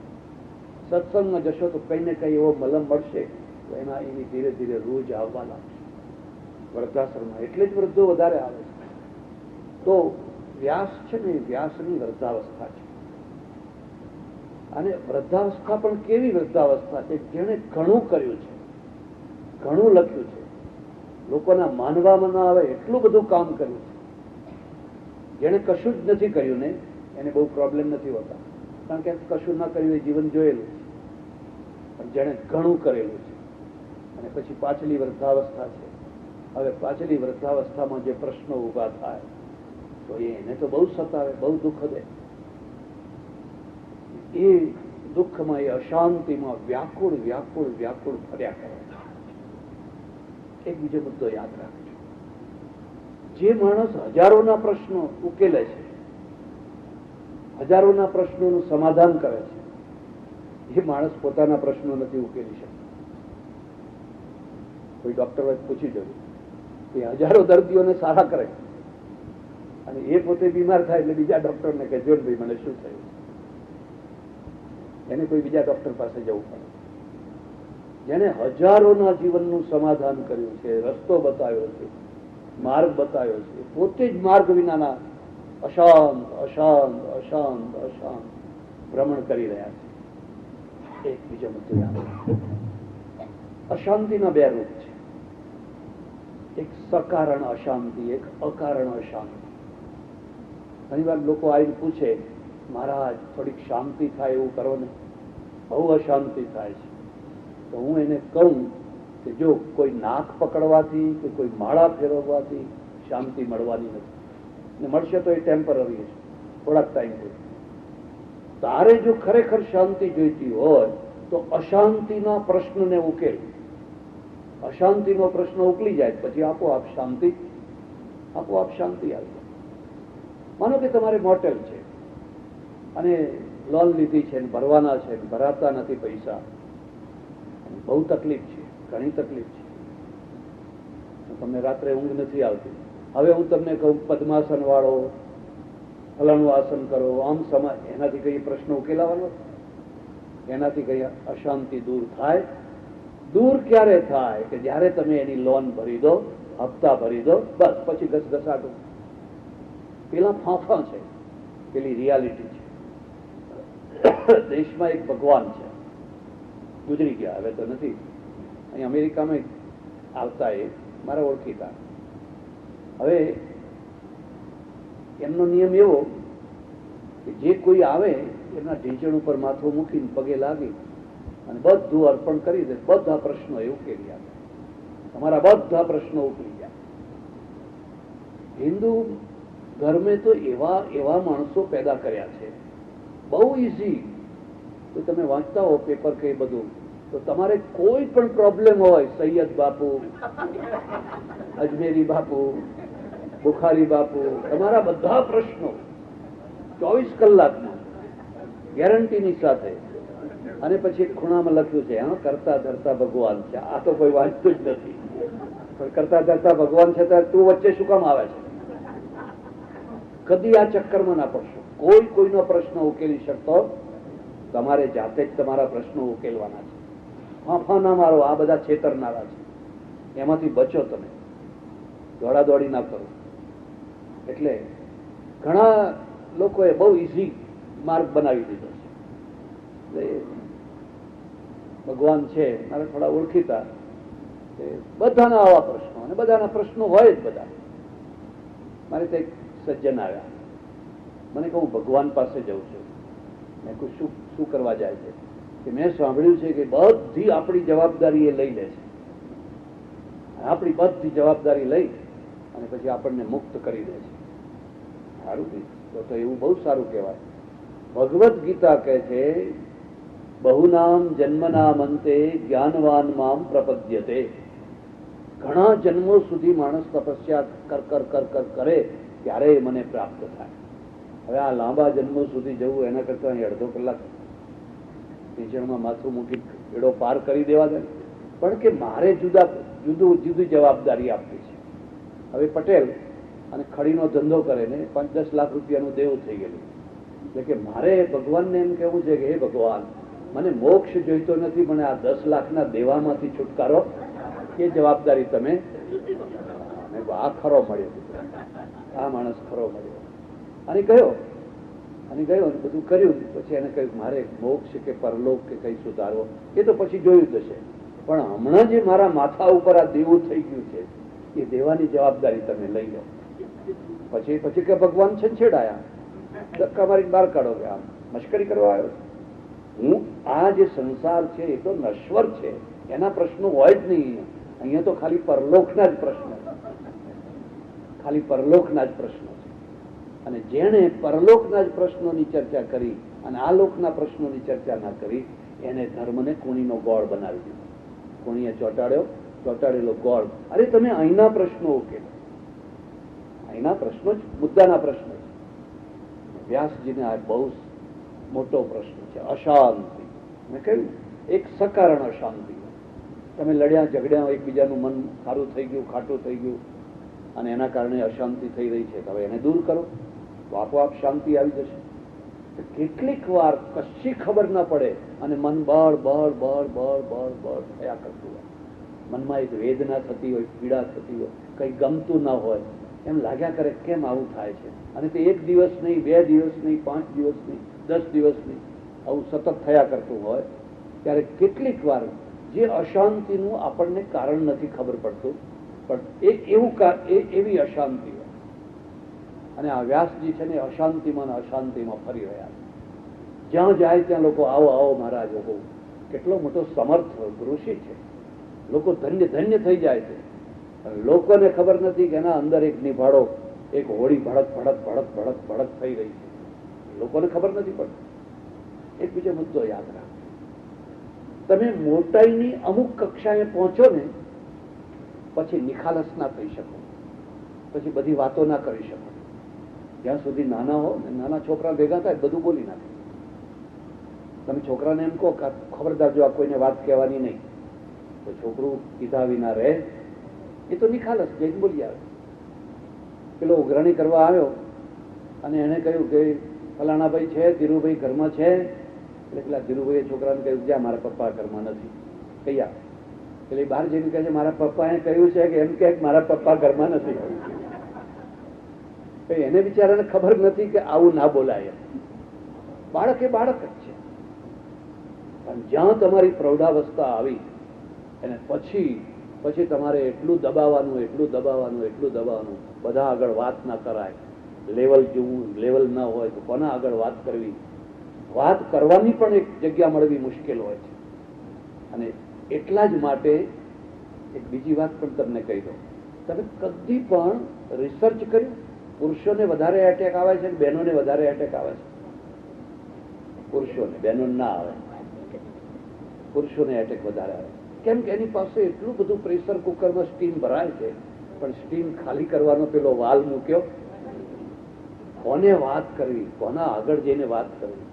સત્સંગમાં જશો તો કઈ ને કઈ એવો મલમ મળશે, તો એની ધીરે ધીરે રૂજ આવવા લાગશે. વૃદ્ધાશ્રમમાં એટલે જ વૃદ્ધો વધારે આવે છે. તો વ્યાસ છે ને, વ્યાસની વૃદ્ધાવસ્થા છે. અને વૃદ્ધાવસ્થા પણ કેવી વૃદ્ધાવસ્થા છે? જેણે ઘણું કર્યું છે, ઘણું લખ્યું છે, લોકોના માનવામાં ના આવે એટલું બધું કામ કર્યું છે. જેણે કશું જ નથી કર્યું ને એને બહુ પ્રોબ્લેમ નથી હોતા, કારણ કે કશું ના કર્યું એ જીવન જોયેલું છે. પણ જેણે ઘણું કરેલું છે અને પછી પાછલી વૃદ્ધાવસ્થા છે, હવે પાછલી વૃદ્ધાવસ્થામાં જે પ્રશ્નો ઉભા થાય તો એને તો બહુ સતાવે, બહુ દુઃખ દે. એ દુઃખમાં, એ અશાંતિમાં વ્યાકુળ વ્યાકુળ વ્યાકુળ ફર્યા કરે. એક બીજો મુદ્દો યાદ રાખજો. જે માણસ હજારોના પ્રશ્નો ઉકેલે છે, હજારોના પ્રશ્નોનું સમાધાન કરે છે, એ માણસ પોતાના પ્રશ્નો નથી ઉકેલી શકતો. કોઈ ડોક્ટર પૂછી જોયું કે હજારો દર્દીઓને સારા કરે અને એ પોતે બીમાર થાય એટલે બીજા ડોક્ટરને કે જો ભાઈ મને શું થયું, એને કોઈ બીજા ડોક્ટર પાસે જવું પડે. જેને હજારોના જીવનનું સમાધાન કર્યું છે, રસ્તો બતાવ્યો છે, માર્ગ બતાવ્યો છે, પોતે જ માર્ગ વિનાના અશાંત અશાંત અશાંત અશાંત ભ્રમણ કરી રહ્યા છે. એક બીજો મુદ્દો યાદ રાખો. અશાંતિના બે રૂપ છે. એક સકારણ અશાંતિ, એક અકારણ અશાંતિ. ઘણી વાર લોકો આવીને પૂછે, મહારાજ થોડીક શાંતિ થાય એવું કરો ને, બહુ અશાંતિ થાય છે. તો હું એને કહું કે જો કોઈ નાક પકડવાથી કે કોઈ માળા ફેરવવાથી શાંતિ મળવાની નથી, ને મળશે તો એ ટેમ્પરરી છે, થોડાક ટાઈમ સુધી. તારે જો ખરેખર શાંતિ જોઈતી હોય તો અશાંતિના પ્રશ્નને ઉકેલ. અશાંતિનો પ્રશ્ન ઉકલી જાય પછી આપોઆપ શાંતિ આવી જાય. માનો કે તમારે મોટેલ છે અને લોન લીધી છે, ભરવાના છે, ભરાતા નથી પૈસા, બહુ તકલીફ છે, ઘણી તકલીફ છે, તમને રાત્રે ઊંઘ નથી આવતી. હવે હું તમને કહું પદ્માસન વાળો, ફલાણું આસન કરો, આમ સમાજ, એનાથી કઈ પ્રશ્ન ઉકેલાવાનો? એનાથી કઈ અશાંતિ દૂર થાય? દૂર ક્યારે થાય? કે જયારે તમે એની લોન ભરી દો, હપ્તા ભરી દો, બસ પછી ઘસઘસાટો. પેલા ફાંફા છે, પેલી રિયાલિટી છે. દેશમાં એક ભગવાન છે, ગુજરી ગયા, હવે તો નથી. અહીં અમેરિકામાં આવતા એ મારા ઓળખીતા. હવે એમનો નિયમ એવો કે જે કોઈ આવે એમના ઢીંચણ ઉપર માથું મૂકીને પગે લાગી અને બધું અર્પણ કરી દે, બધા પ્રશ્નો એ ઉકેલી આપે. તમારા બધા પ્રશ્નો ઉકેલી જાય. હિન્દુ ધર્મે તો એવા એવા માણસો પેદા કર્યા છે, બહુ ઇઝી. તો તમે વાંચતા હો પેપર કે બધું, તો તમારે કોઈ પણ પ્રોબ્લેમ હોય, સૈયદ બાપુ, અજમેરી બાપુ, બુખારી બાપુ, તમારા બધા પ્રશ્નો 24 કલાકમાં ગેરંટીની સાથે. અને પછી ખૂણામાં લખ્યું છે, હા, કરતા ધરતા ભગવાન છે. આ તો કોઈ વાંચતું જ નથી. પણ કરતા ધરતા ભગવાન છે ત્યારે તું વચ્ચે શું કામ આવે છે? કદી આ ચક્કરમાં ના પડશો. કોઈ કોઈનો પ્રશ્ન ઉકેલી શકતો, તમારે જાતે જ તમારા પ્રશ્નો ઉકેલવાના છે. ફાંફા ના મારો, આ બધા છેતરનારા છે, એમાંથી બચો તમે, દોડાદોડી ના કરો. એટલે ઘણા લોકોએ બહુ ઇઝી માર્ગ બનાવી દીધો છે. ભગવાન છે મારે થોડા ઓળખીતા, બધાના આવા પ્રશ્નો, અને બધાના પ્રશ્નો હોય જ બધા. મારે ત્યાં સજ્જન આવ્યા, મને કહું ભગવાન પાસે જઉં છું. મેં કહું શું કરવા જાય છે? કે મેં સાંભળ્યું છે કે બધી આપણી જવાબદારી એ લઈ લે છે, આપણી બધી જવાબદારી લઈ અને પછી આપણને મુક્ત કરી દે છે. સારું, તો એવું બહુ સારું કહેવાય. ભગવદ્ ગીતા કહે છે, બહુનામ જન્મનામ અંતે જ્ઞાનવાન મામ પ્રપદ્યતે. ઘણા જન્મો સુધી માણસ તપસ્યા કર કર કર કર કરે ત્યારે મને પ્રાપ્ત થાય. હવે આ લાંબા જન્મો સુધી જવું એના કરતા અડધો કલાક ટીચરમાં માથું મૂકી એડો પાર કરી દેવા દે. પણ કે મારે જુદી જવાબદારી આપવી છે. હવે પટેલ અને ખડીનો ધંધો કરે ને 5-10 લાખ રૂપિયાનું દેવું થઈ ગયેલું, એટલે કે મારે ભગવાનને એમ કેવું છે કે હે ભગવાન, મને મોક્ષ જોઈતો નથી, મને આ 10 લાખના દેવામાંથી છુટકારો, એ જવાબદારી તમે. આ ખરો મળ્યો, આ માણસ ખરો મળ્યો. અને ગયો બધું કર્યું. પછી એને કહ્યું મારે મોક્ષ કે પરલોક કે કઈ સુધારવો, એ તો પછી જોયું જશે, પણ હમણાં જે મારા માથા ઉપર આ દેવું થઈ ગયું છે એ દેવાની જવાબદારી તમે લઈ લો. પછી કે ભગવાન છેડાયા, ધક્કા મારી બહાર કાઢો કે આમ મશ્કરી કરવા આવ્યો. હું આ જે સંસાર છે એ તો નશ્વર છે, એના પ્રશ્નો હોય જ નહીં. અહીંયા તો ખાલી પરલોકના જ પ્રશ્નો, ખાલી પરલોકના જ પ્રશ્નો છે. અને જેણે પરલોકના જ પ્રશ્નોની ચર્ચા કરી અને આ લોકના પ્રશ્નોની ચર્ચા ના કરી એને ધર્મને કુણીનો ગોળ બનાવી દીધો. કુણીએ ચોંટાડેલો ગોળ. અરે તમે અહીંના પ્રશ્નો ઉકેલો, અહીંના પ્રશ્નો જ મુદ્દાના પ્રશ્નો છે. વ્યાસજીને આ બહુ મોટો પ્રશ્ન છે, અશાંતિ. મેં કહ્યું એક સકારણ અશાંતિ. તમે લડ્યા ઝઘડ્યા, એકબીજાનું મન સારું થઈ ગયું, ખાટું થઈ ગયું, અને એના કારણે અશાંતિ થઈ રહી છે. હવે એને દૂર કરો તો આપોઆપ શાંતિ આવી જશે. કેટલીક વાર કશી ખબર ના પડે અને મન બળ બળ બળ બળ બળ બળ થયા કરતું હોય. મનમાં એક વેદના થતી હોય, પીડા થતી હોય, કંઈ ગમતું ના હોય, એમ લાગ્યા કરે કેમ આવું થાય છે. અને તે 1 દિવસ નહીં, 2 દિવસ નહીં, 5 દિવસ નહીં, 10 દિવસ નહીં, આવું સતત થયા કરતું હોય. ત્યારે કેટલીક વાર જે અશાંતિનું આપણને કારણ નથી ખબર પડતું, પણ એવી અશાંતિ હોય. અને આ વ્યાસજી છે ને અશાંતિમાં ને અશાંતિમાં ફરી રહ્યા છે. જ્યાં જાય ત્યાં લોકો આવો આવો મહારાજ. કેટલો મોટો સમર્થ ઋષિ છે. લોકો ધન્ય ધન્ય થઈ જાય છે. લોકોને ખબર નથી કે એના અંદર એક નિભાડો, એક હોળી ભડક ભડક ભડક ભડક ભડક થઈ રહી છે. લોકોને ખબર નથી પડતી. એક બીજો મુદ્દો યાદ રાખો. તમે મોટાઈની અમુક કક્ષાએ પહોંચો ને પછી નિખાલસ ના થઈ શકો, પછી બધી વાતો ના કરી શકો. જ્યાં સુધી નાના હો ને, નાના છોકરા ભેગા થાય બધું બોલી નાખે. તમે છોકરાને એમ કહો કે ખબરદાર જો આ કોઈને વાત કહેવાની નહીં, તો છોકરું કીધા વિના રહે. એ તો નિખાલસ જઈને બોલી આવે. પેલો ઉઘરાણી કરવા આવ્યો અને એને કહ્યું કે ફલાણા ભાઈ છે, ધીરુભાઈ ઘરમાં છે. એટલે પેલા ધીરુભાઈએ છોકરાને કહ્યું જ્યાં મારા પપ્પા ઘરમાં નથી. કયા એટલે બહાર જઈને કહે છે મારા પપ્પાએ કહ્યું છે કે એમ કે મારા પપ્પા ઘરમાં નથી. એને બિચારાને ખબર નથી કે આવું ના બોલાય. બાળક એ બાળક જ છે. પણ જ્યાં તમારી પ્રૌઢાવસ્થા આવી અને પછી તમારે એટલું દબાવવાનું, બધા આગળ વાત ના કરાય. લેવલ જોવું, લેવલ ના હોય તો કોના આગળ વાત કરવી. વાત કરવાની પણ એક જગ્યા મળવી મુશ્કેલ હોય છે. અને એટલા જ માટે એક બીજી વાત પણ તમને કહી દઉં. તમે કદી પણ રિસર્ચ કર્યું પુરુષોને વધારે એટેક આવે છે, બહેનોને વધારે એટેક આવે છે? પુરુષોને, બહેનો ના આવે. પુરુષોને એટેક વધારે આવે. કેમ કે એની પાસે એટલું બધું પ્રેશર કુકરમાં સ્ટીમ ભરાય છે, પણ સ્ટીમ ખાલી કરવાનો પેલો વાલ મૂક્યો. કોને વાત કરવી, કોના આગળ જઈને વાત કરવી.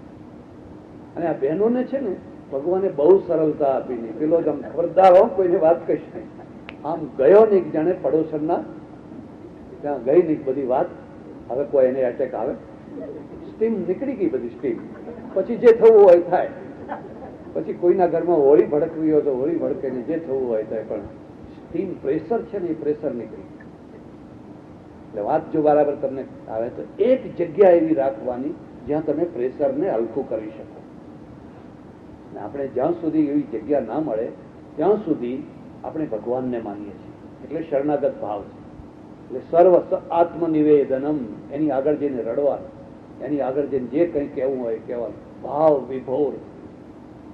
અને આ બહેનોને છે ને ભગવાને બહુ સરળતા આપીને પેલો જ આમ ખબરદાર હો કોઈને વાત કહીશ નહીં. આમ ગયો ને એક જાણે પડોશરના ત્યાં ગઈ ને બધી વાત. હવે કોઈ એને એટેક આવે, સ્ટીમ નીકળી ગઈ બધી સ્ટીમ. પછી જે થવું હોય થાય. પછી કોઈના ઘરમાં હોળી ભડકવી હોય તો હોળી ભડકે ને જે થવું હોય થાય. પણ સ્ટીમ પ્રેશર છે ને એ પ્રેશર નીકળી. એટલે વાત જો બરાબર તમને આવે તો એક જગ્યા એવી રાખવાની જ્યાં તમે પ્રેશરને હલકું કરી શકો. આપણે જ્યાં સુધી એવી જગ્યા ના મળે ત્યાં સુધી આપણે ભગવાનને માનીએ છીએ. એટલે શરણાગત ભાવ છે. એટલે સર્વ આત્મનિવેદનમ, એની આગળ જઈને રડવાનું, એની આગળ જઈને જે કંઈ કહેવું હોય કહેવાનું, ભાવ વિભોર.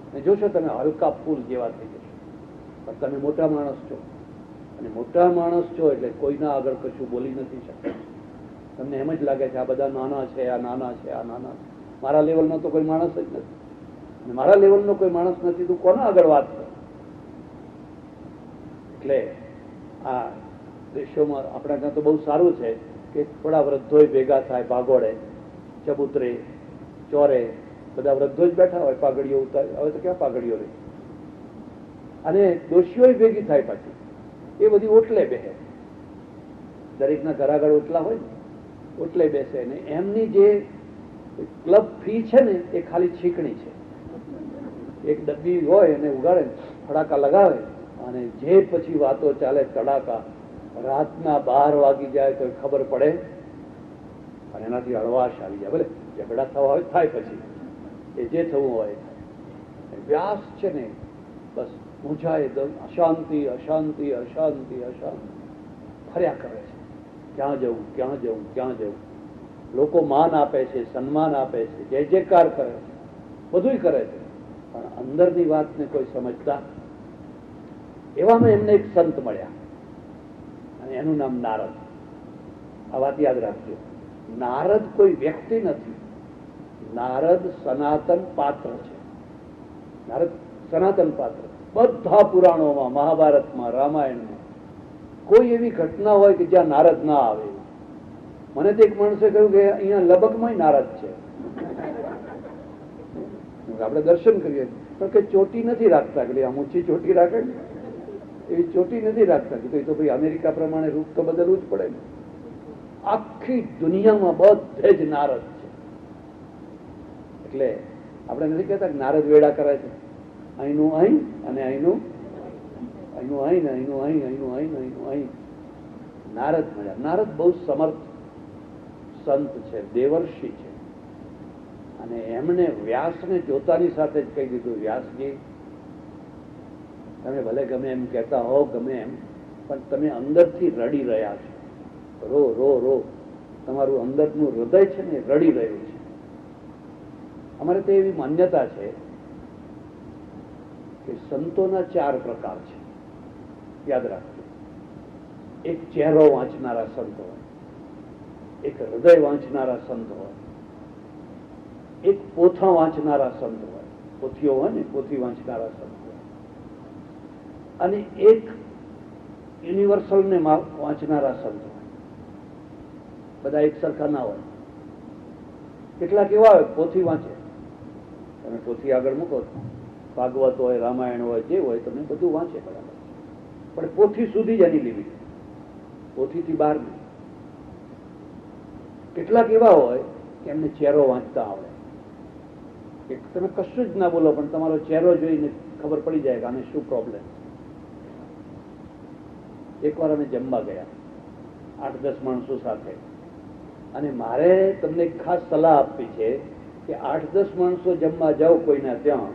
અને જોશો તમે હલકા ફૂલ જેવા થઈ જશો. પણ તમે મોટા માણસ છો, અને મોટા માણસ છો એટલે કોઈના આગળ કશું બોલી નથી શકતા. તમને એમ જ લાગે છે આ બધા નાના છે, આ નાના છે, આ નાના છે. મારા લેવલનો તો કોઈ માણસ જ નથી. અને મારા લેવલનો કોઈ માણસ નથી, તું કોના આગળ વાત કર. એટલે આ દેશોમાં આપણા ત્યાં તો બહુ સારું છે કે થોડા વૃદ્ધો ભેગા થાય, ભાગોળે, ચબૂતરે, ચોરે, બધા વૃદ્ધો જ બેઠા હોય, પાઘડીઓ ઉતારી. હવે તો ક્યાં પાઘડીઓ રહી. અને દોષીઓ ભેગી થાય પાછી. એ બધી ઓટલે બેસે. દરેકના ઘર આગળ ઓટલા હોય ને, ઓટલે બેસે. ને એમની જે ક્લબ ફી છે ને એ ખાલી છીકણી છે. એક ડબ્બી હોય અને ઉગાડે, ફડાકા લગાવે, અને જે પછી વાતો ચાલે તડાકા. રાતના 12 વાગી જાય તો ખબર પડે, અને એનાથી હળવાશ આવી જાય. ભલે ઝઘડા થવા હોય થાય, પછી એ જે થવું હોય થાય. વ્યાસ છે ને બસ ઊંચાઈ અશાંતિ અશાંતિ અશાંતિ અશાંતિ ફર્યા કરે છે. ક્યાં જવું, ક્યાં જવું, ક્યાં જવું. લોકો માન આપે છે, સન્માન આપે છે, જય જયકાર કરે છે, બધું કરે છે, પણ અંદરની વાતને કોઈ સમજતા. એવામાં એમને એક સંત મળ્યા અને એનું નામ નારદ. આ વાત યાદ રાખજો. નારદ કોઈ વ્યક્તિ નથી, નારદ સનાતન પાત્ર છે. નારદ સનાતન પાત્ર. બધા પુરાણોમાં, મહાભારતમાં, રામાયણમાં કોઈ એવી ઘટના હોય કે જ્યાં નારદ ના આવે. મને તો એક માણસે કહ્યું કે અહીંયા લબકમાં નારદ છે. આપણે દર્શન કરીએ પણ કે ચોટી નથી રાખતા, કે આમ ઊંચી ચોટી રાખે ને એવી ચોટી નથી રાખતા. કે તો ભાઈ અમેરિકા પ્રમાણે રૂપ તો બદલવું જ પડે ને. આખી દુનિયામાં બધે જ નારદ છે. એટલે આપણે નથી કહેતા કે નારદ વેડા કરે છે, અહીંનું અહીં અને અહીંનું અહીં ને અહીંનું અહીં, અહીંનું અહીં ને અહીંનું અહીં. નારદ મળ્યા. નારદ બહુ સમર્થ સંત છે, દેવર્ષિ છે. અને એમણે વ્યાસને જોતાની સાથે જ કહી દીધું, વ્યાસજી તમે ભલે ગમે એમ કહેતા હો, ગમે એમ, પણ તમે અંદરથી રડી રહ્યા છો. રો રો રો. તમારું અંદરનું હૃદય છે ને રડી રહ્યું છે. અમારે તો એવી માન્યતા છે કે સંતોના 4 પ્રકાર છે, યાદ રાખજો. એક ચહેરો વાંચનારા સંત હોય, એક હૃદય વાંચનારા સંત હોય, એક પોથા વાંચનારા સંત હોય, પોથીઓ હોય ને, પોથી વાંચનારા સંત હોય, અને એક યુનિવર્સલ ને વાંચનારા સંત હોય. બધા એક સરખા ના હોય. કેટલાક એવા હોય પોથી વાંચે, તમે પોથી આગળ મૂકો, ભાગવત હોય, રામાયણ હોય, જે હોય, તમે બધું વાંચે બરાબર, પણ પોથી સુધી જ એની લિમિટ, પોથીથી બહાર નહીં. કેટલાક એવા હોય કે એમને ચહેરો વાંચતા આવડે. તમે કશું જ ના બોલો પણ તમારો ચહેરો જોઈને ખબર પડી જાય કે આને શું પ્રોબ્લેમ. એકવાર અમે જમવા ગયા 8-10 માણસો સાથે, અને મારે તમને ખાસ સલાહ આપવી છે કે 8-10 માણસો જમવા જાઓ કોઈના ત્યાં,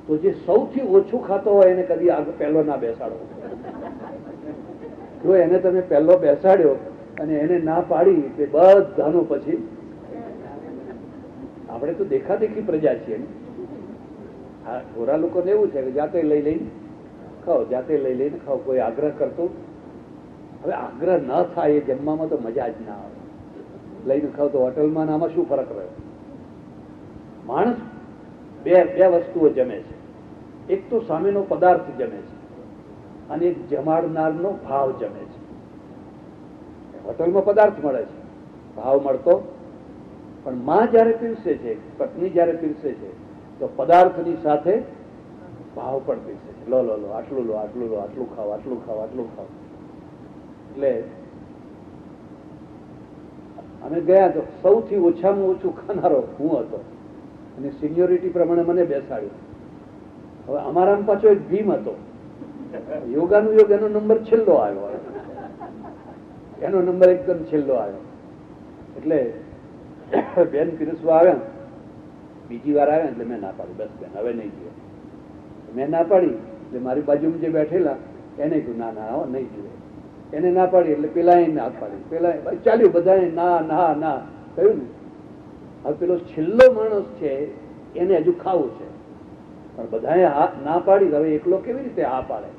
તો જે સૌથી ઓછું ખાતો હોય એને કદી પહેલો ના બેસાડો. જો એને તમે પહેલો બેસાડ્યો અને એને ના પાડી તે બધાનું પછી, આપણે તો દેખાદેખી પ્રજા છીએ ને. હા, ગોરા લોકોને એવું છે કે જાતે લઈ લઈને ખાઓ, જાતે લઈ લઈને ખાઓ, કોઈ આગ્રહ કરતું. હવે આગ્રહ ન થાય એ જમવામાં તો મજા જ ના આવે. લઈને ખાવ તો હોટલમાં આમાં શું ફરક રહ્યો? માણસ બે વસ્તુઓ જમે છે. એક તો સામેનો પદાર્થ જમે છે, અને એક જમાડનારનો ભાવ જમે છે. હોટલમાં પદાર્થ મળે છે, ભાવ મળતો, પણ માં જયારે પીરસે છે, પત્ની જયારે પીરસે છે, તો પદાર્થની સાથે ભાવ પણ પીરસે છે. લો લો લો, આટલું લો, આટલું લો, આટલું ખાવ, આટલું ખાવ, આટલું ખાવ. એટલે અમે ગયા તો સૌથી ઓછામાં ઓછું ખાનારો હું હતો, અને સિનિયોરિટી પ્રમાણે મને બેસાડ્યું. હવે અમારામાં પાછો એક ભીમ હતો, યોગાનું યોગ, એનો નંબર છેલ્લો આવ્યો, એનો નંબર એકદમ છેલ્લો આવ્યો. એટલે બેન પીરસવા આવ્યા, બીજી વાર આવ્યા એટલે મેં ના પાડી, બસ બેન હવે નહીં જોઈએ. મેં ના પાડી એટલે મારી બાજુમાં જે બેઠેલા એને કહ્યું ના ના નહીં જોઈએ. એને ના પાડી એટલે પેલા ના પાડી, પેલા ચાલ્યું, બધા ના ના ના કહ્યું ને. હવે પેલો છેલ્લો માણસ છે એને હજુ ખાવું છે, પણ બધાએ ના પાડી. હવે એકલો કેવી રીતે હા પાડે?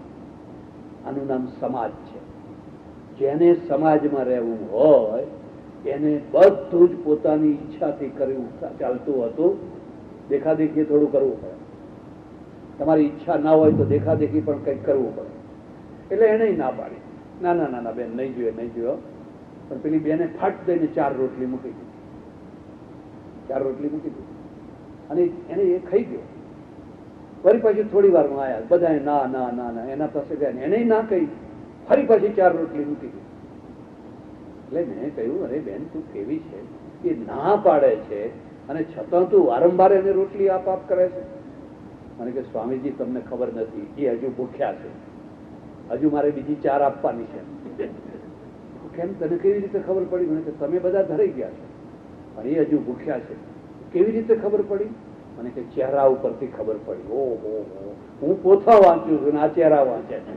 આનું નામ સમાજ છે. જેને સમાજમાં રહેવું હોય એને બધું જ પોતાની ઈચ્છાથી કરવું ચાલતું હતું. દેખાદેખી થોડું કરવું પડે. તમારી ઈચ્છા ના હોય તો દેખાદેખી પણ કંઈક કરવું પડે. એટલે એને ના પાડી, ના ના ના ના બેન નહીં જોઈએ, નહીં જોયો. પણ પેલી બેને ફાટ દઈને 4 રોટલી મૂકી દીધી, 4 રોટલી મૂકી દીધી, અને એને એ ખાઈ ગયો. ફરી પાછી થોડી વારમાં આવ્યા, બધા ના ના ના ના, એના પાસે ગયા, એને ના કહી, ફરી પાછી 4 રોટલી મૂકી દીધી. એટલે મેં કહ્યું, અરે બેન તું કેવી છે, એ ના પાડે છે અને છતાં તું વારંવાર એને રોટલી આપ કરે છે. મને કે સ્વામીજી તમને ખબર નથી, એ હજુ ભૂખ્યા છે, હજુ મારે બીજી 4 આપવાની છે. કેમ, તને કેવી રીતે ખબર પડી? મને કે તમે બધા ધરાઈ ગયા છો, પણ એ હજુ ભૂખ્યા છે. કેવી રીતે ખબર પડી? મને કે ચહેરા ઉપરથી ખબર પડી. ઓહો, હું પોથા વાંચું છું ને આ ચહેરા વાંચે છે.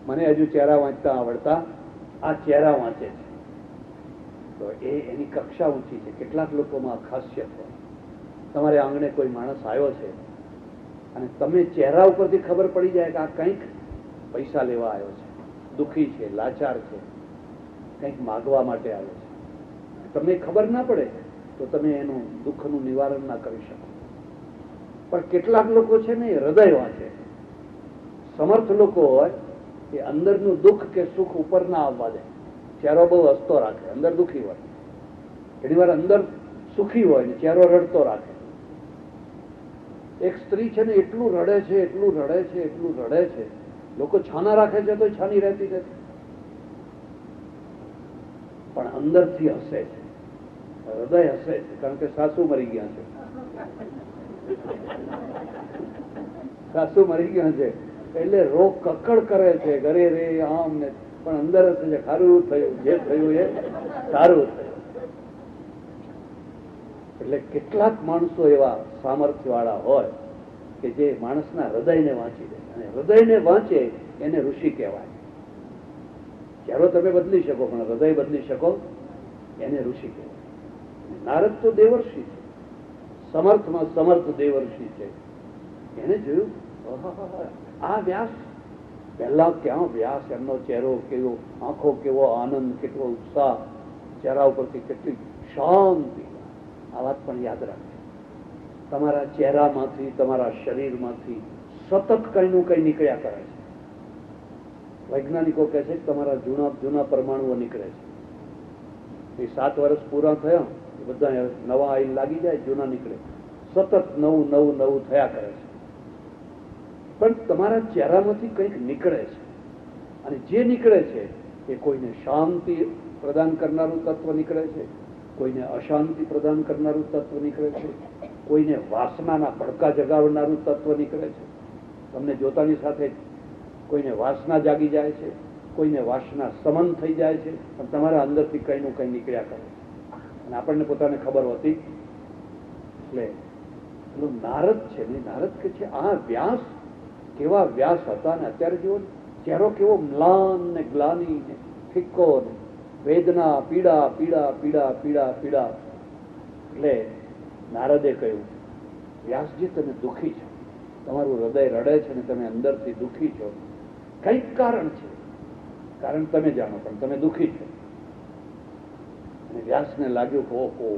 મને હજુ ચહેરા વાંચતા આવડતા, આ ચહેરા વાંચે છે. તો એની કક્ષા ઊંચી છે. કેટલાક લોકોમાં ખાસિયત હોય. તમારે આંગણે કોઈ માણસ આવ્યો છે અને તમે ચહેરા ઉપરથી ખબર પડી જાય કે આ કંઈક પૈસા લેવા આવ્યો છે, દુઃખી છે, લાચાર છે, કંઈક માગવા માટે આવ્યો છે. તમને ખબર ના પડે તો તમે એનું દુઃખનું નિવારણ ના કરી શકો. પણ કેટલાક લોકો છે ને એ હૃદય વાંચે. સમર્થ લોકો હોય એ અંદરનું દુઃખ કે સુખ ઉપર ના આવવા દે. ચહેરો બહુ હસતો રાખે, અંદર દુઃખી હોય. ઘણી વાર અંદર સુખી હોય ને ચહેરો રડતો રાખે. એક સ્ત્રી છે ને એટલું રડે છે, એટલું રડે છે, એટલું રડે છે, લોકો છાના રાખે છે તો છાની રહેતી નથી, પણ અંદરથી હસે છે, હૃદય હસે છે, કારણ કે સાસુ મરી ગયા છે. સાસુ મરી ગયા છે એટલે રોગ કકડ કરે છે, ઘરે રે આમ ને, પણ અંદર હસે છે, સારું થયું, જે થયું એ સારું થયું. એટલે કેટલાક માણસો એવા સામર્થ્ય વાળા હોય કે જે માણસના હૃદયને વાંચી દે, અને હૃદયને વાંચે એને ઋષિ કહેવાય. ચહેરો તમે બદલી શકો પણ હૃદય બદલી શકો એને ઋષિ કહેવાય. નારદ તો દેવર્ષિ છે, સમર્થમાં સમર્થ દેવર્ષિ છે. એને જોયું આ વ્યાસ, પહેલા ક્યાં વ્યાસ, એમનો ચહેરો કેવો, આંખો કેવો આનંદ, કેટલો ઉત્સાહ, ચહેરા ઉપરથી કેટલી શાંતિ. આ વાત પણ યાદ રાખજો. તમારા ચહેરામાંથી, તમારા શરીરમાંથી સતત કઈ નું કઈ નીકળ્યા કરે છે. વૈજ્ઞાનિકો કહે છે કે તમારા જૂના જૂના પરમાણુઓ નીકળે છે. એ 7 વર્ષ પૂરા થયા એ બધા નવા આઈન લાગી જાય, જૂના નીકળે, સતત નવું નવું નવું થયા કરે છે. પણ તમારા ચહેરામાંથી કંઈક નીકળે છે, અને જે નીકળે છે એ કોઈને શાંતિ પ્રદાન કરનારું તત્વ નીકળે છે, કોઈને અશાંતિ પ્રદાન કરનારું તત્વ નીકળે છે, કોઈને વાસનાના ભડકા જગાવનારું તત્વ નીકળે છે. તમને જોતાની સાથે કોઈને વાસના જાગી જાય છે, કોઈને વાસના સમન થઈ જાય છે, પણ તમારા અંદરથી કંઈ નું કંઈ નીકળ્યા કરે છે, અને આપણને પોતાને ખબર હોતી. એટલે પેલો નારદ છે ને, નારદ કે છે આ વ્યાસ કેવા વ્યાસ હતા, ને અત્યારે જુઓ ચહેરો કેવો મ્લાન ને ગ્લાની ને ફિક્કો ને વેદના, પીડા પીડા પીડા પીડા પીડા. એટલે નારદે કહ્યું, વ્યાસજી તમે દુઃખી છો, તમારું હૃદય રડે છે ને તમે અંદરથી દુઃખી છો. કંઈક કારણ છે, કારણ તમે જાણો, પણ તમે દુઃખી છો. અને વ્યાસને લાગ્યું કે ઓહો,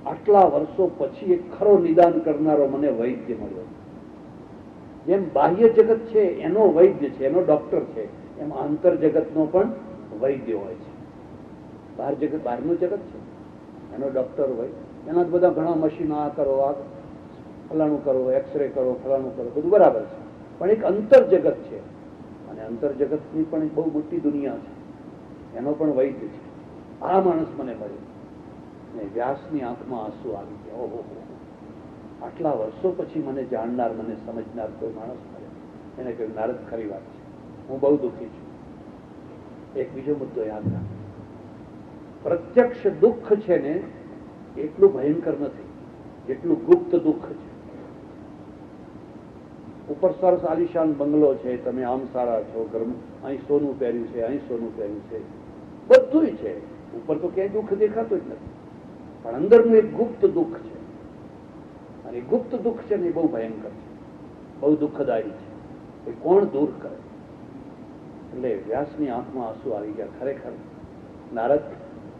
આટલા વર્ષો પછી એક ખરો નિદાન કરનારો મને વૈદ્ય મળ્યો. જેમ બાહ્ય જગત છે એનો વૈદ્ય છે, એનો ડોક્ટર છે, એમ આંતર જગતનો પણ વૈદ્ય હોય છે. બહાર જગત, બહારનું જગત છે એનો ડોક્ટર હોય, એના બધા ઘણા મશીનો, આ કરો, આ ફલાણું કરો, એક્સરે કરો, ફલાણું કરો, બધું બરાબર છે. પણ એક અંતર જગત છે, અને અંતર જગતની પણ બહુ મોટી દુનિયા છે, એનો પણ વૈદ્ય છે. આ માણસ મને મળ્યો. ને વ્યાસની આંખમાં આંસુ આવી ગયા. ઓહો, આટલા વર્ષો પછી મને જાણનાર, મને સમજનાર કોઈ માણસ મળ્યો. એને કહ્યું, નારદ ખરી વાત છે, હું બહુ દુઃખી છું. એક બીજો મુદ્દો યાદ રાખ, પ્રત્યક્ષ દુઃખ છે ને એટલું ભયંકર નથી જેટલું ગુપ્ત દુઃખ છે. ઉપર સરસ આલિશાન બંગલો છે, તમે આમ સારા છો, ઘરમાં અહીં સોનું પહેર્યું છે, અહીં સોનું પહેર્યું છે, બધું છે, ઉપર તો ક્યાંય દુઃખ દેખાતું જ નથી, પણ અંદરનું એક ગુપ્ત દુઃખ છે. અને ગુપ્ત દુઃખ છે ને એ બહુ ભયંકર છે, બહુ દુઃખદાયી છે. એ કોણ દૂર કરે? એટલે વ્યાસની આંખમાં આંસુ આવી ગયા. ખરેખર નારદ,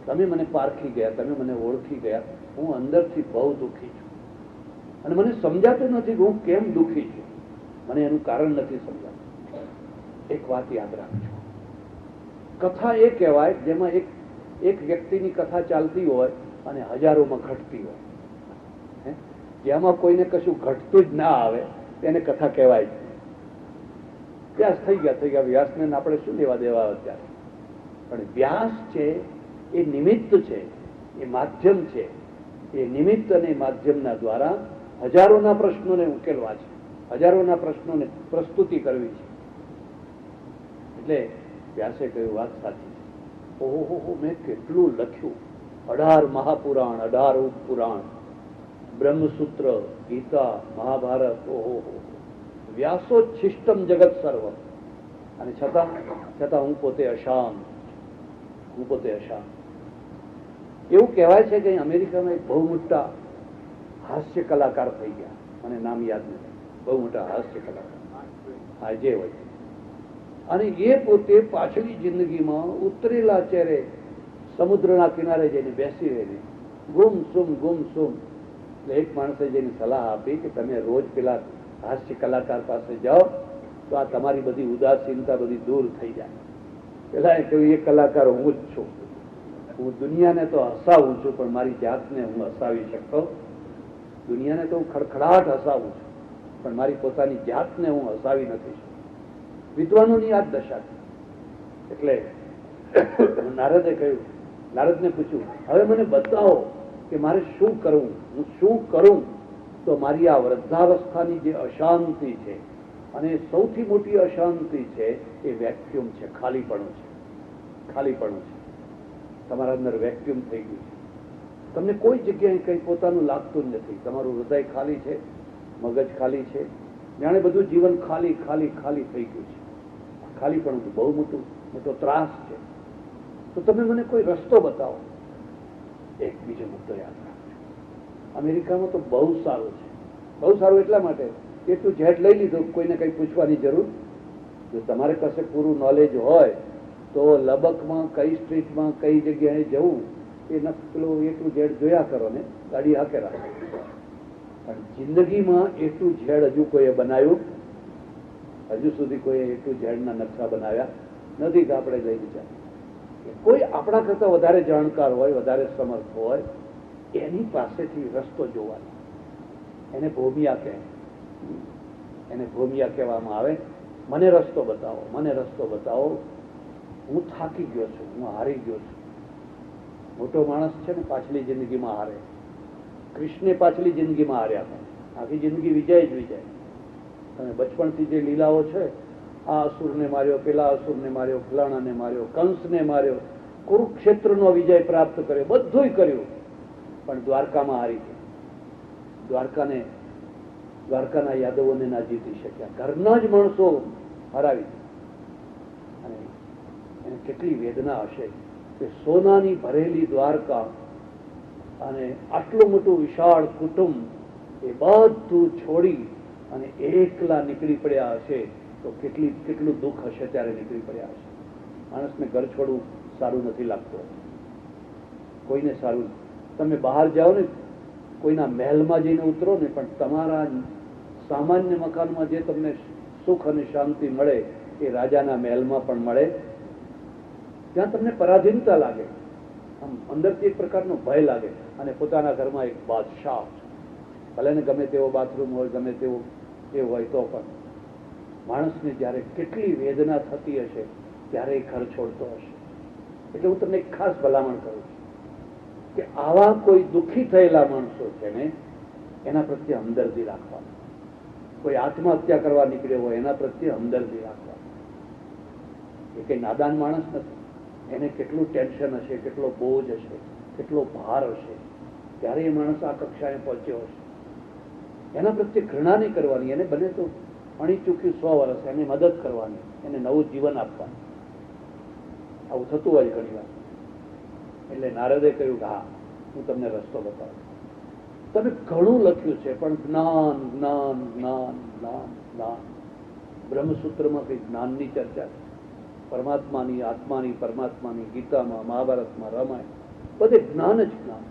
તમે મને પારખી ગયા, તમે મને ઓળખી ગયા. હું અંદરથી બહુ દુઃખી છું, અને મને સમજાતું નથી કે હું કેમ દુઃખી છું. મને એનું કારણ નથી સમજાતું. એક વાત યાદ રાખજો, કથા એ કહેવાય જેમાં એક વ્યક્તિની કથા ચાલતી હોય અને હજારોમાં ઘટતી હોય. જેમાં કોઈને કશું ઘટતું જ ના આવે તેને કથા કહેવાય. વ્યાસ થઈ ગયા, વ્યાસને આપણે શું લેવા દેવા અત્યારે. પણ વ્યાસ છે એ નિમિત્ત છે, એ માધ્યમ છે. એ નિમિત્ત અને માધ્યમના દ્વારા હજારોના પ્રશ્નોને ઉકેલવા છે, હજારોના પ્રશ્નોને પ્રસ્તુતિ કરવી છે. એટલે વ્યાસે કહ્યું, વાત સાચી છે. ઓહો, મેં કેટલું લખ્યું, 18 મહાપુરાણ, 18 ઉપપુરાણ, બ્રહ્મસૂત્ર, ગીતા, મહાભારત. ઓહો, વ્યાસોચ્છિષ્ટમ જગત સર્વ. અને છતાં હું પોતે અશાંત, હું પોતે અશાંત. એવું કહેવાય છે કે અમેરિકામાં એક બહુ મોટા હાસ્ય કલાકાર થઈ ગયા, મને નામ યાદ નથી, બહુ મોટા હાસ્ય કલાકાર, હા જે હોય. અને એ પોતે પાછલી જિંદગીમાં ઉતરેલા ચહેરે સમુદ્રના કિનારે જઈને બેસી રહીને ગુમસુમ. એટલે એક માણસે જેની સલાહ આપી કે તમે રોજ પેલા હાસ્ય કલાકાર પાસે જાઓ તો આ તમારી બધી ઉદાસીનતા બધી દૂર થઈ જાય. પેલા એ કહ્યું, એ કલાકાર હું જ છું. હું દુનિયાને તો હસાવું છું, પણ મારી જાતને હું હસાવી શકતો. દુનિયાને તો હું ખડખડાટ હસાવું છું, પણ મારી પોતાની જાતને હું હસાવી નથી શકતો. વિદ્વાનોની આ દશા છે. એટલે નારદે કહ્યું, નારદને પૂછ્યું, હવે મને બતાવો કે મારે શું કરવું, હું શું કરું તો મારી આ વૃદ્ધાવસ્થાની જે અશાંતિ છે, અને સૌથી મોટી અશાંતિ છે એ વેક્યુમ છે, ખાલીપણું છે. તમારા અંદર વેક્યુમ થઈ ગયું છે. તમને કોઈ જગ્યાએ કંઈ પોતાનું લાગતું જ નથી. તમારું હૃદય ખાલી છે, મગજ ખાલી છે, જાણે બધું જીવન ખાલી થઈ ગયું છે. ખાલીપણું બહુ મોટો ત્રાસ છે. તો તમે મને કોઈ રસ્તો બતાવો. એક બીજો મુદ્દો યાદ રાખજો. અમેરિકામાં તો બહુ સારું છે. બહુ સારું એટલા માટે કે તું જેટ લઈ લીધું, કોઈને કંઈ પૂછવાની જરૂર. જો તમારે પાસે પૂરું નોલેજ હોય તો લબકમાં કઈ સ્ટ્રીટમાં કઈ જગ્યાએ જવું એ પેલું એટલું ઝેડ જોયા કરો ને, ગાડી હાકે રાખો. પણ જિંદગીમાં એટલું ઝેડ હજુ કોઈએ બનાવ્યું? હજુ સુધી કોઈએ એટલું ઝેડના નકશા બનાવ્યા નથી કે આપણે લઈ લીધા. કોઈ આપણા કરતા વધારે જાણકાર હોય, વધારે સમર્થ હોય, એની પાસેથી રસ્તો જોવાનો. એને ભૂમિયા કહેવામાં આવે. મને રસ્તો બતાવો. હું થાકી ગયો છું, હું હારી ગયો છું. મોટો માણસ છે ને પાછલી જિંદગીમાં હારે. કૃષ્ણે પાછલી જિંદગીમાં હાર્યા હતા. આખી જિંદગી વિજય જ વિજય. તમે બચપણથી જે લીલાઓ છે, આ અસુરને માર્યો, પેલા અસુરને માર્યો, ફલાણાને માર્યો, કંસને માર્યો, કુરુક્ષેત્રનો વિજય પ્રાપ્ત કર્યો, બધું કર્યું, પણ દ્વારકામાં હારી ગયા. દ્વારકાના યાદવોને ના જીતી શક્યા. ઘરના જ માણસો હરાવી. અને એને કેટલી વેદના હશે કે સોનાની ભરેલી દ્વારકા અને આટલું મોટું વિશાળ કુટુંબ એ બધું છોડી અને એકલા નીકળી પડ્યા હશે તો કેટલું દુઃખ હશે ત્યારે નીકળી પડ્યા હશે. માણસને ઘર છોડવું સારું નથી લાગતું. કોઈને સારું. તમે બહાર જાઓ ને, કોઈના મહેલમાં જઈને ઉતરો ને, પણ તમારા સામાન્ય મકાનમાં જે તમને સુખ અને શાંતિ મળે એ રાજાના મહેલમાં પણ મળે. ત્યાં તમને પરાધીનતા લાગે, આમ અંદરથી એક પ્રકારનો ભય લાગે. અને પોતાના ઘરમાં એક બાદશાહ, ભલે ને ગમે તેવો બાથરૂમ હોય, ગમે તેવો એ હોય, તો પણ માણસને જ્યારે કેટલી વેદના થતી હશે ત્યારે એ ઘર છોડતો હશે. એટલે હું તમને એક ખાસ ભલામણ કરું છું કે આવા કોઈ દુઃખી થયેલા માણસો છે ને, એના પ્રત્યે હમદર્દી રાખવાની. કોઈ આત્મહત્યા કરવા નીકળ્યો હોય એના પ્રત્યે હમદર્દી રાખવાની. એ કઈ નાદાન માણસ નથી. એને કેટલું ટેન્શન હશે, કેટલો બોજ હશે, કેટલો ભાર હશે, ત્યારે એ માણસ આ કક્ષાએ પહોંચ્યો હશે. એના પ્રત્યે ઘૃણા નહીં કરવાની. એને બને તો અણી ચૂક્યું 100 વર્ષ એને મદદ કરવાની, એને નવું જીવન આપવાનું. આવું થતું હોય ઘણી વાર. એટલે નારદે કહ્યું કે હા, હું તમને રસ્તો બતાવું. તમે ઘણું લખ્યું છે, પણ જ્ઞાન જ્ઞાન જ્ઞાન જ્ઞાન જ્ઞાન. બ્રહ્મસૂત્રમાં કઈ જ્ઞાનની ચર્ચા છે. પરમાત્માની, આત્માની, પરમાત્માની, ગીતામાં, મહાભારતમાં, રામાયણ, બધે જ્ઞાન જ જ્ઞાન.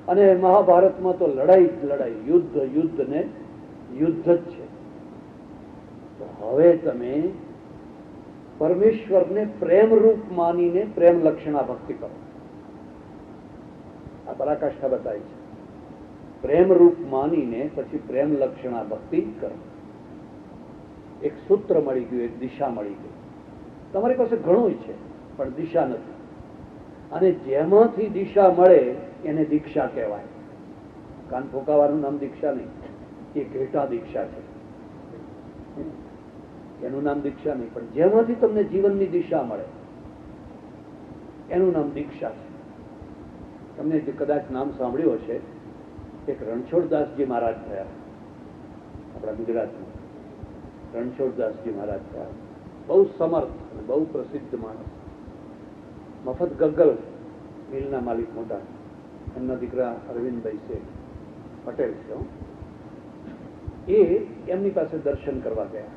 અને મહાભારતમાં તો લડાઈ જ લડાઈ, યુદ્ધ ને યુદ્ધ જ છે. તો હવે તમે પરમેશ્વરને પ્રેમરૂપ માનીને પ્રેમ લક્ષણા ભક્તિ કરો. આ પરાકાષ્ઠા બતાવી છે. પ્રેમરૂપ માનીને પછી પ્રેમ લક્ષણા ભક્તિ કરો. એક સૂત્ર મળી ગયું, એક દિશા મળી ગઈ. તમારી પાસે ઘણું છે પણ દિશા નથી. અને જેમાંથી દિશા મળે એને દીક્ષા કહેવાય. કાન ફૂંકાવાનું નામ દીક્ષા નહીં, એ ઘેટા દીક્ષા છે. એનું નામ દીક્ષા નહીં, પણ જેમાંથી તમને જીવનની દિશા મળે એનું નામ દીક્ષા છે. તમને કદાચ નામ સાંભળ્યું હશે, એક રણછોડદાસજી મહારાજ થયા આપણા ગુજરાતમાં. રણછોડદાસજી મહારાજ થયા, બહુ સમર્થ અને બહુ પ્રસિદ્ધ માણસ. મફત ગગ્ગલ મિલના માલિક મોટા. એમના દીકરા અરવિંદભાઈ છે, પટેલ છે. એ એમની પાસે દર્શન કરવા ગયા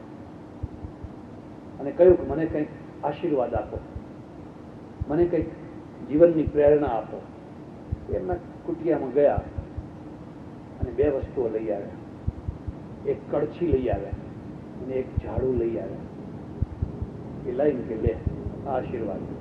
અને કહ્યું કે મને કંઈક આશીર્વાદ આપો, મને કંઈક જીવનની પ્રેરણા આપો. એમના કુટિયામાં ગયા અને બે વસ્તુઓ લઈ આવ્યા. એક કળછી લઈ આવ્યા અને એક ઝાડુ લઈ આવ્યા. એ લઈને કે લે આ આશીર્વાદ.